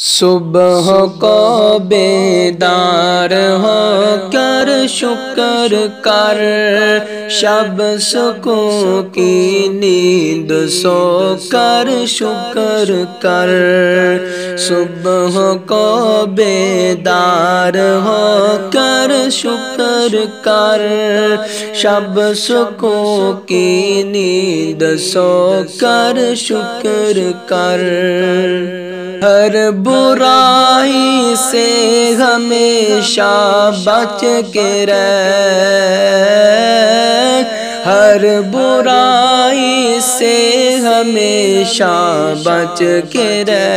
صبح کو بیدار ہو کر شکر کر، شب سکون کی نیند سو کر شکر کر۔ صبح کو بیدار ہو کر شکر کر، شب سکون کی نیند سو کر شکر کر۔ ہر برائی سے ہمیشہ بچ کے رہ، ہر برائی سے ہمیشہ بچ کے رہ۔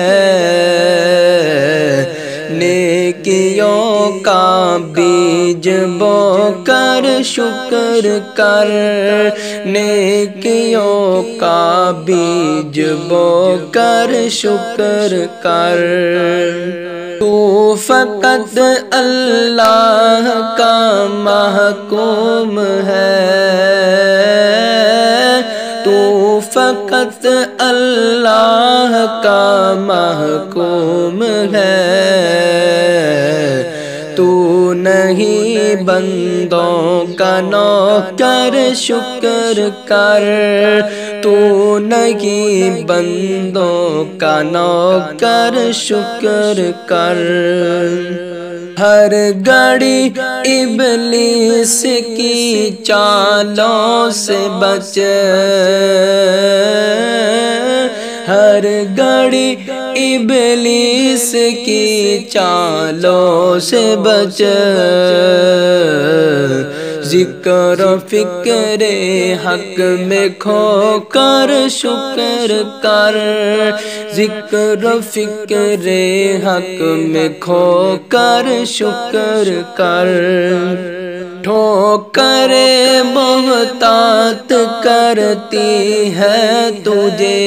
نیکیوں کا بیج بو کر شکر کر، نیکیوں کا بیج بو کر شکر کر۔ تو فقط اللہ کا محکوم ہے، تو فقط اللہ کا محکوم ہے۔ تو نہیں بندوں کا نوکر شکر کر، تو نہیں بندوں کا نوکر شکر کر۔ ہر گھڑی ابلیس کی چالوں سے بچ، ہر گھڑی ابلیس کی چالوں سے بچ۔ ذکر و فکر حق میں کھو کر شکر کر، ذکر و فکر حق میں کھو کر شکر کر۔ ٹھوکریں محتاط کرتی ہے تجھے،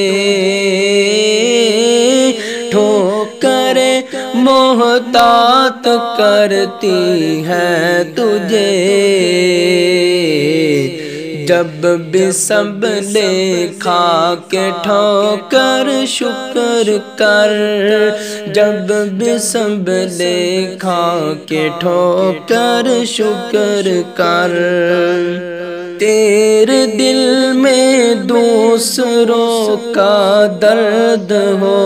ٹھوکریں محتاط کرتی ہے تجھے۔ جب بھی سنبھلے کھا کے ٹھوکر شکر کر، جب بھی سنبھلے کھا کے ٹھوکر شکر کر۔ تیرے دل میں دوسروں کا درد ہو،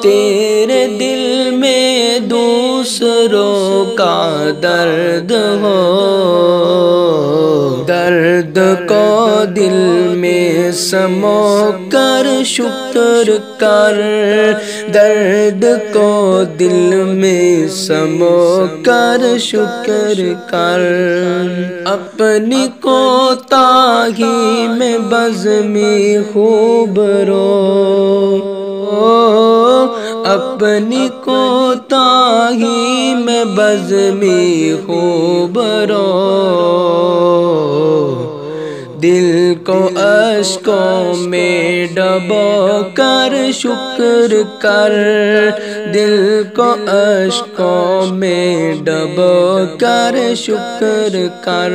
تیرے دل میں دوسروں کا درد ہو، درد کو دل میں سمو کر شکر کر، درد کو دل میں سمو کر شکر کر۔ اپنی کوتاہی میں بزمی خوب رو، اپنی کوتاہی میں بزمی خوب رو۔ دل کو اشکوں میں ڈبو کر شکر کر، دل کو اشکوں میں ڈبو کر شکر کر۔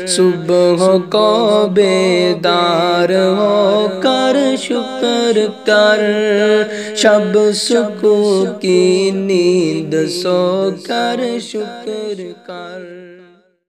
صبح کو بیدار ہو کر شکر کر، شب سکون کی نیند سو کر شکر کر۔